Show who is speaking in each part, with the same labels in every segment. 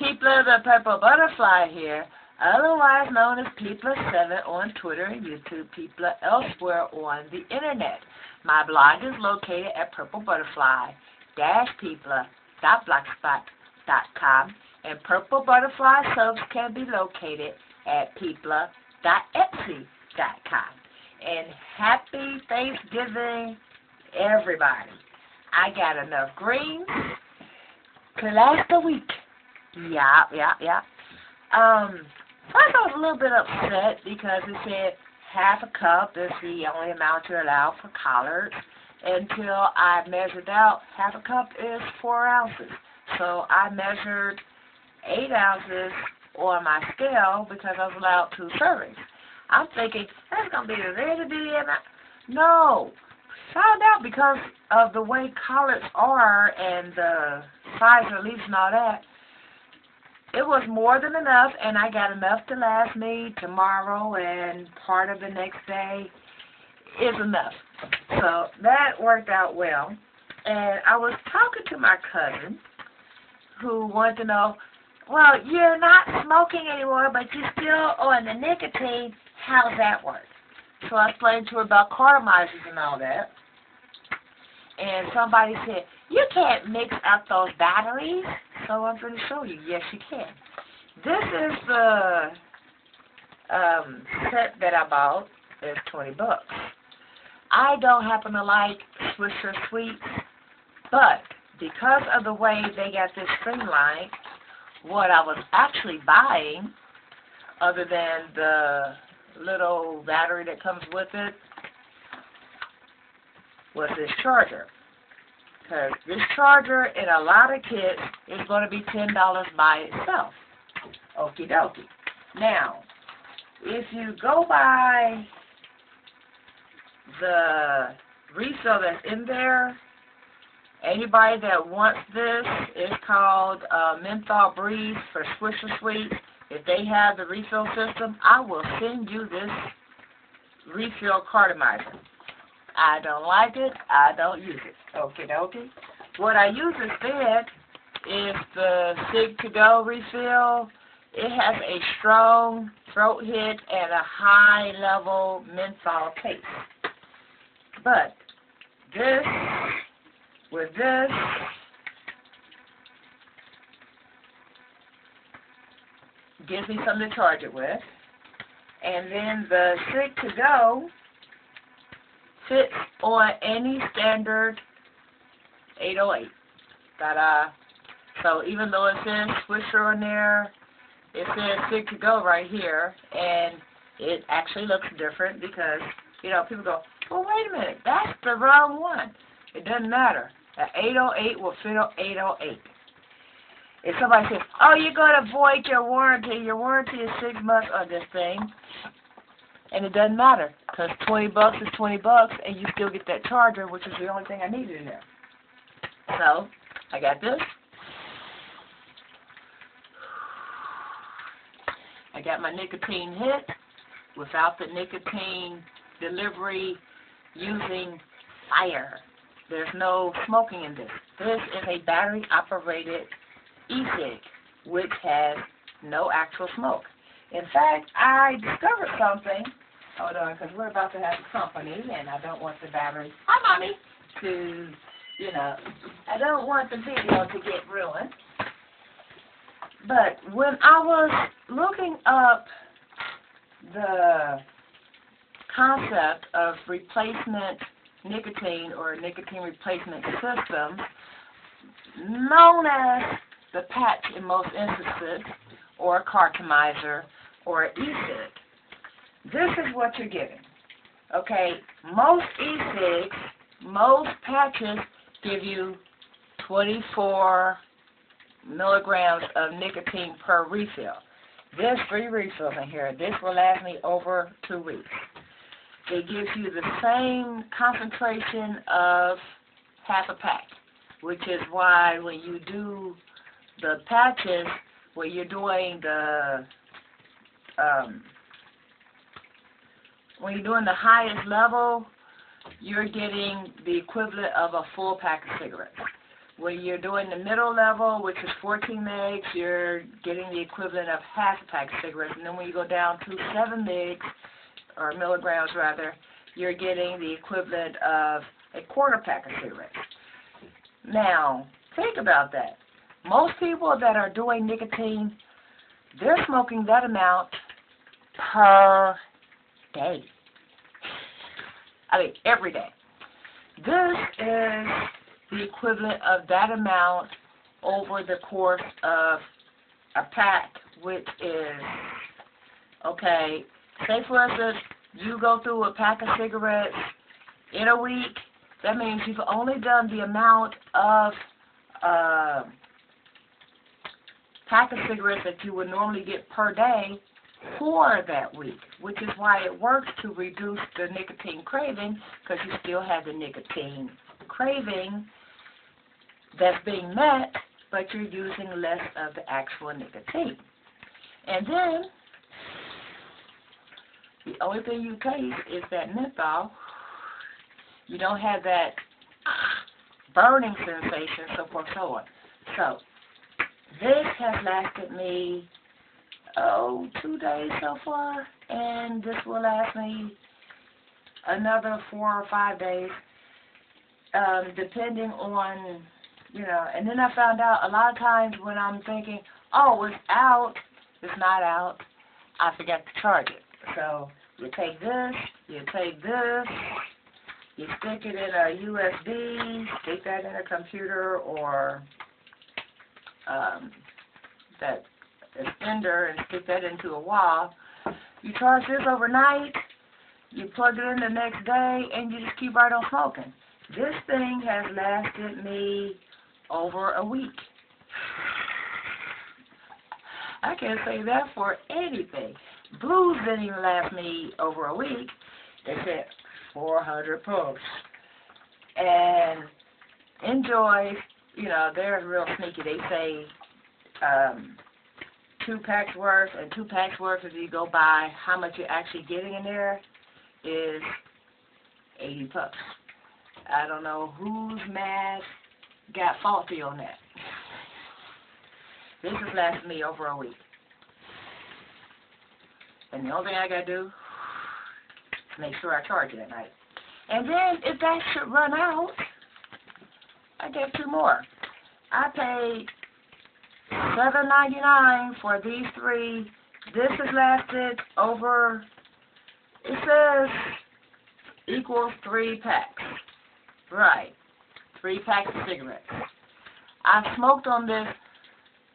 Speaker 1: Peepler the Purple Butterfly here, otherwise known as Peepler7 on Twitter and YouTube, Peepler elsewhere on the internet. My blog is located at purplebutterfly-peepler.blogspot.com, and Purple Butterfly soaps can be located at peepler.etsy.com. And happy Thanksgiving, everybody. I got enough greens to last a week. Yeah. First I was a little bit upset because it said half a cup is the only amount you're allowed for collards, until I measured out half a cup is 4 ounces. So I measured 8 ounces on my scale because I was allowed 2 servings. I'm thinking, that's going to be a very big amount. No. Found out because of the way collards are and the size of the leaves and all that, it was more than enough, and I got enough to last me tomorrow, and part of the next day is enough. So that worked out well. And I was talking to my cousin who wanted to know, well, you're not smoking anymore, but you're still on the nicotine. How's that work? So I explained to her about cartomizers and all that. And somebody said, you can't mix up those batteries. So I'm going to show you. Yes, you can. This is the set that I bought. It's $20. I don't happen to like Swisher Sweets, but because of the way they got this streamlined, what I was actually buying, other than the little battery that comes with it, was this charger. Because this charger in a lot of kits is going to be $10 by itself. Okie dokie. Now, if you go by the refill that's in there, anybody that wants this, it's called Menthol Breeze for Swisher Sweets. If they have the refill system, I will send you this refill cartomizer. I don't like it. I don't use it. Okie dokie. What I use instead is the Sig to Go refill. It has a strong throat hit and a high level menthol taste. But this, with this, gives me something to charge it with. And then the Sig to Go fits on any standard 808. Ta-da. So even though it says Swisher on there, it says Sig to Go right here, and it actually looks different because, you know, people go, well, wait a minute, that's the wrong one. It doesn't matter. An 808 will fit on 808. If somebody says, oh, you're going to void your warranty is 6 months on this thing, and it doesn't matter, because $20 is $20, and you still get that charger, which is the only thing I needed in there. So, I got this. I got my nicotine hit without the nicotine delivery using fire. There's no smoking in this. This is a battery-operated e-cig, which has no actual smoke. In fact, I discovered something. Hold on, because we're about to have company, and I don't want the battery, hi, Mommy, to, you know, I don't want the video to get ruined. But when I was looking up the concept of replacement nicotine or nicotine replacement system, known as the patch in most instances, or a cartomizer, or an e-cig, this is what you're getting. Okay, most e-cigs, most patches give you 24 milligrams of nicotine per refill. There's 3 refills in here. This will last me over 2 weeks. It gives you the same concentration of half a pack, which is why when you do the patches, when you're doing the highest level, you're getting the equivalent of a full pack of cigarettes. When you're doing the middle level, which is 14 megs, you're getting the equivalent of half a pack of cigarettes. And then when you go down to 7 megs, or milligrams rather, you're getting the equivalent of a quarter pack of cigarettes. Now, think about that. Most people that are doing nicotine, they're smoking that amount per day. I mean, every day. This is the equivalent of that amount over the course of a pack, which is, okay, say for instance, you go through a pack of cigarettes in a week, that means you've only done the amount of pack of cigarettes that you would normally get per day for that week, which is why it works to reduce the nicotine craving, because you still have the nicotine craving that's being met, but you're using less of the actual nicotine. And then, the only thing you taste is that menthol. You don't have that burning sensation, so forth, so on. So, this has lasted me, 2 days so far, and this will last me another 4 or 5 days, depending on, and then I found out a lot of times when I'm thinking, oh, it's out, it's not out, I forgot to charge it. So, you take this, you stick it in a USB, stick that in a computer or that extender and stick that into a wall. You charge this overnight, you plug it in the next day, and you just keep right on smoking. This thing has lasted me over a week. I can't say that for anything. Blues didn't even last me over a week. They said 400 puffs. And Enjoy, they're real sneaky. They say 2 packs worth, and 2 packs worth, if you go by how much you're actually getting in there, is 80 puffs. I don't know whose math got faulty on that. This has lasted me over a week. And the only thing I got to do is make sure I charge it at night. And then, if that should run out, I get 2 more. I paid $7.99 for these 3. This has lasted over, it says, equals 3 packs. Right. 3 packs of cigarettes. I've smoked on this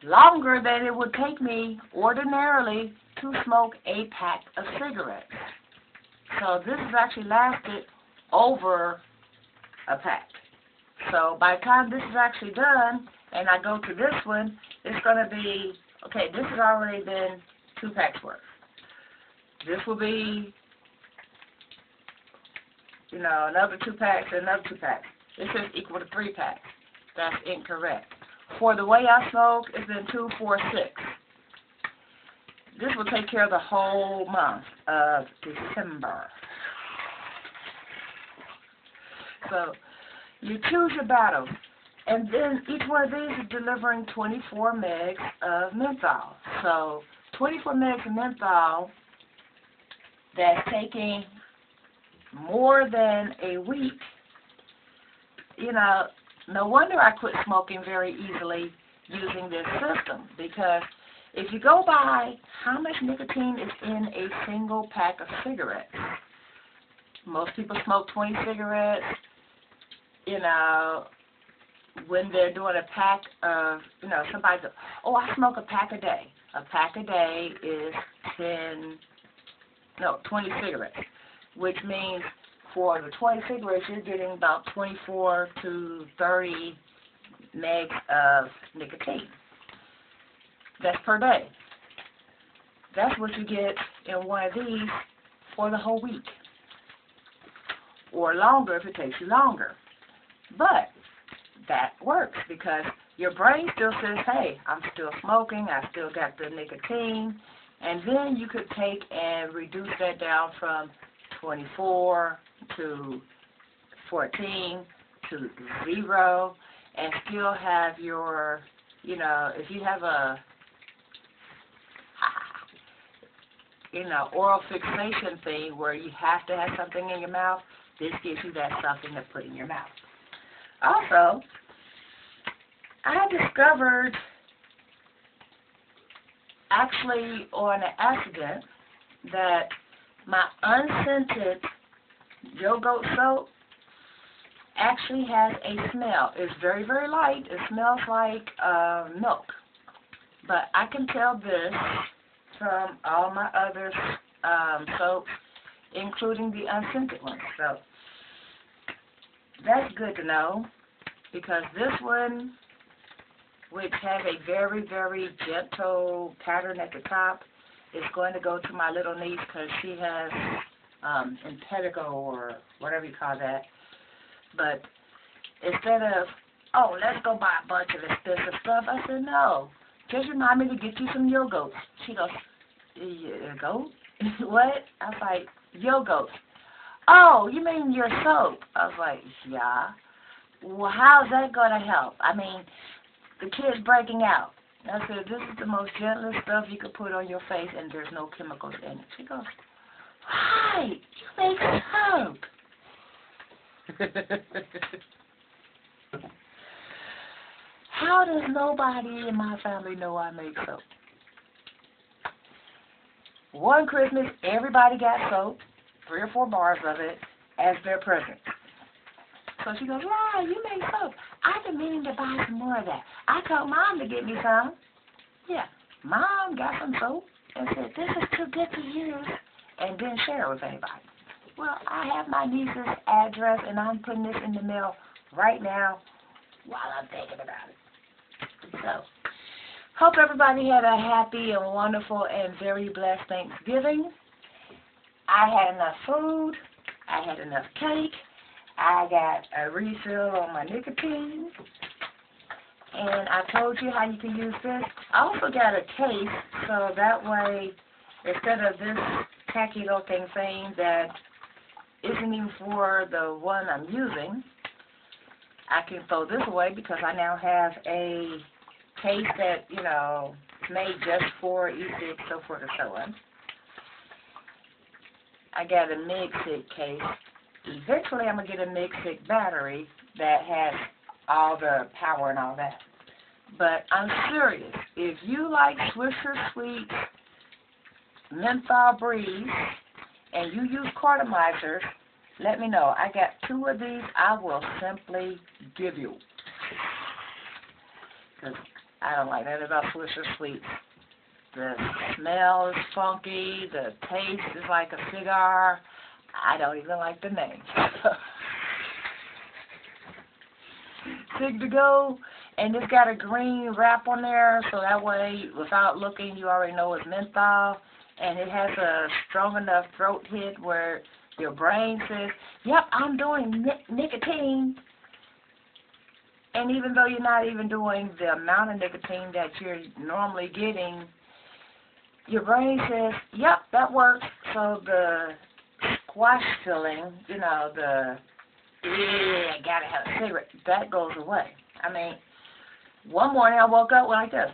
Speaker 1: longer than it would take me ordinarily to smoke a pack of cigarettes. So this has actually lasted over a pack. So by the time this is actually done, and I go to this one, it's going to be, okay, this has already been 2 packs worth. This will be, another 2 packs and another 2 packs. This is equal to 3 packs. That's incorrect. For the way I smoke, it's been 2, 4, 6. This will take care of the whole month of December. So, you choose your battles. And then each one of these is delivering 24 megs of menthol. So, 24 megs of menthol that's taking more than a week. No wonder I quit smoking very easily using this system, because if you go by how much nicotine is in a single pack of cigarettes, most people smoke 20 cigarettes, when they're doing a pack of, somebody goes, oh, I smoke a pack a day. A pack a day is 20 cigarettes, which means for the 20 cigarettes, you're getting about 24 to 30 megs of nicotine. That's per day. That's what you get in one of these for the whole week. Or longer if it takes you longer. But that works because your brain still says, hey, I'm still smoking, I still got the nicotine, and then you could take and reduce that down from 24 to 14 to 0, and still have your, you know, if you have a, you know, oral fixation thing where you have to have something in your mouth, this gives you that something to put in your mouth. Also, I discovered, actually on an accident, that my unscented Yo-Goat soap actually has a smell. It's very, very light. It smells like milk. But I can tell this from all my other soaps, including the unscented ones. So that's good to know, because this one, which has a very, very gentle pattern at the top, is going to go to my little niece because she has impetigo or whatever you call that. But instead of, oh, let's go buy a bunch of expensive stuff, I said, no, just remind me to get you some Yo-Goats. She goes, Yo-Goat? What? I was like, Yo-Goats. Oh, you mean your soap? I was like, yeah. Well, how's that going to help? I mean, the kid's breaking out. I said, this is the most gentlest stuff you could put on your face, and there's no chemicals in it. She goes, right, you make soap. How does nobody in my family know I make soap? One Christmas, everybody got soap, 3 or 4 bars of it, as their present. So she goes, wow, you make soap. I've been meaning to buy some more of that. I told Mom to get me some. Yeah, Mom got some soap and said, this is too good to use, and didn't share it with anybody. Well, I have my niece's address, and I'm putting this in the mail right now while I'm thinking about it. So, hope everybody had a happy and wonderful and very blessed Thanksgiving. I had enough food. I had enough cake. I got a refill on my nicotine. And I told you how you can use this. I also got a case, so that way, instead of this tacky looking thing that isn't even for the one I'm using, I can throw this away because I now have a case that, you know, is made just for e-cigs, so forth and so on. I got a Mig-Sig case. Eventually I'm going to get a Mig-Sig battery that has all the power and all that. But I'm serious. If you like Swisher Sweet Menthol Breeze and you use Cartomizers, let me know. I got 2 of these I will simply give you. Because I don't like that about Swisher Sweets. The smell is funky. The taste is like a cigar. I don't even like the name. Sig to go. And it's got a green wrap on there, so that way, without looking, you already know it's menthol. And it has a strong enough throat hit where your brain says, yep, I'm doing nicotine. And even though you're not even doing the amount of nicotine that you're normally getting, your brain says, yep, that works. So the squash feeling, you know, the, I gotta have a cigarette, that goes away. I mean, one morning I woke up like this.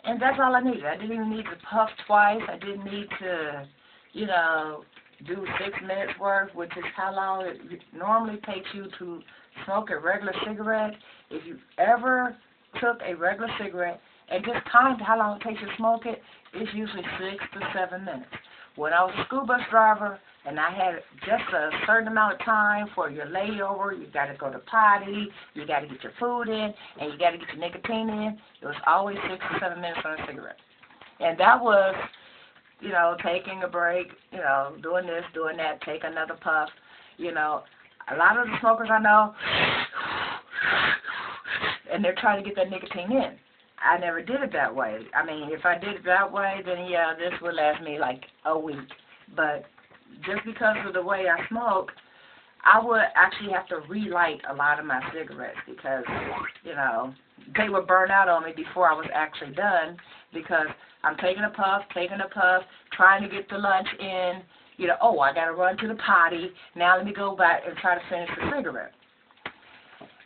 Speaker 1: And that's all I needed. I didn't even need to puff twice. I didn't need to, you know, do 6 minutes worth, which is how long it normally takes you to smoke a regular cigarette. If you ever took a regular cigarette and just timed how long it takes you to smoke it, it's usually 6 to 7 minutes. When I was a school bus driver and I had just a certain amount of time for your layover, you got to go to potty, you got to get your food in, and you got to get your nicotine in, it was always 6 to 7 minutes on a cigarette. And that was, you know, taking a break, you know, doing this, doing that, take another puff. You know, a lot of the smokers I know, and they're trying to get that nicotine in. I never did it that way. I mean, if I did it that way, then yeah, this would last me like a week. But just because of the way I smoke, I would actually have to relight a lot of my cigarettes because, you know, they would burn out on me before I was actually done because I'm taking a puff, trying to get the lunch in, You know, oh, I got to run to the potty. Now let me go back and try to finish the cigarette.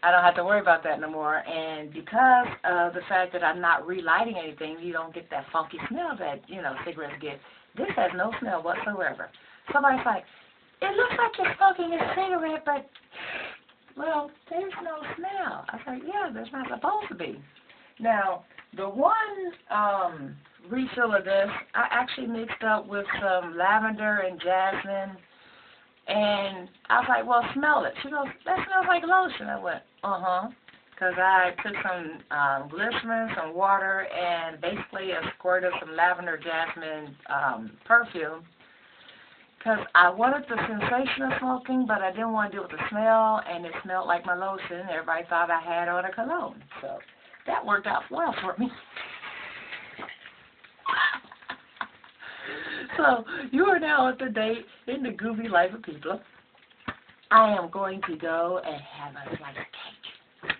Speaker 1: I don't have to worry about that no more. And because of the fact that I'm not relighting anything, you don't get that funky smell that, you know, cigarettes get. This has no smell whatsoever. Somebody's like, it looks like you're smoking a cigarette, but, well, there's no smell. I was like, yeah, there's not supposed to be. Now, the one refill of this, I actually mixed up with some lavender and jasmine. And I was like, well, smell it. She goes, that smells like lotion. I went, because I took some glycerin, some water, and basically a squirt of some lavender jasmine perfume. Because I wanted the sensation of smoking, but I didn't want to deal with the smell, and it smelled like my lotion. Everybody thought I had on a cologne. So that worked out well for me. So you are now up to date in the goofy life of people. I am going to go and have a slice of cake.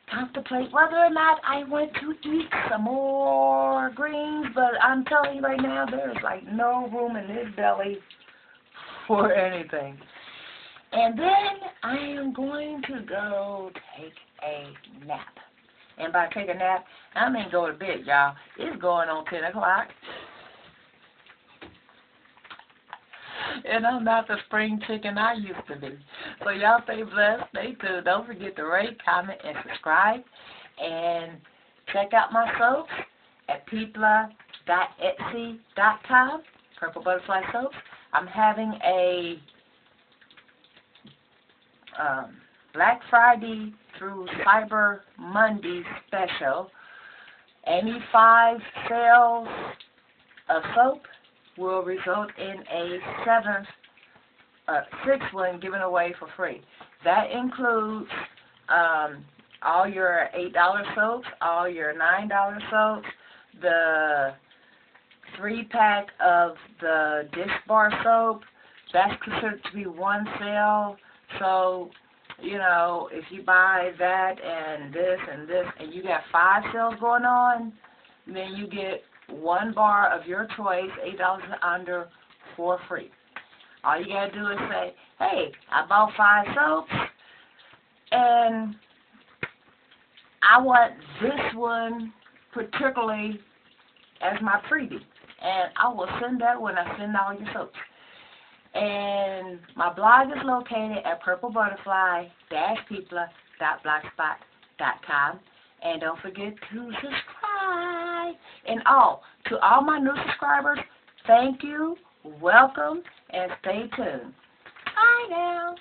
Speaker 1: Contemplate whether or not I want to eat some more greens, but I'm telling you right now, there's like no room in this belly for anything. And then I am going to go take a nap. And by take a nap, I mean go to bed, y'all. It's going on 10 o'clock. And I'm not the spring chicken I used to be. So y'all stay blessed, stay tuned. Don't forget to rate, comment, and subscribe. And check out my soaps at peepla.etsy.com, Purple Butterfly Soaps. I'm having a Black Friday through Cyber Monday special. Any 5 sales of soap will result in a 6th one given away for free. That includes all your $8 soaps, all your $9 soaps, the 3-pack of the dish bar soap. That's considered to be one sale. So, you know, if you buy that and this, and you got 5 sales going on, then you get 1 bar of your choice, $8 and under, for free. All you gotta do is say, hey, I bought 5 soaps, and I want this one particularly as my freebie. And I will send that when I send all your soaps. And my blog is located at purplebutterfly-peepla.blogspot.com. And don't forget to subscribe. And to all my new subscribers, thank you, welcome, and stay tuned. Bye now.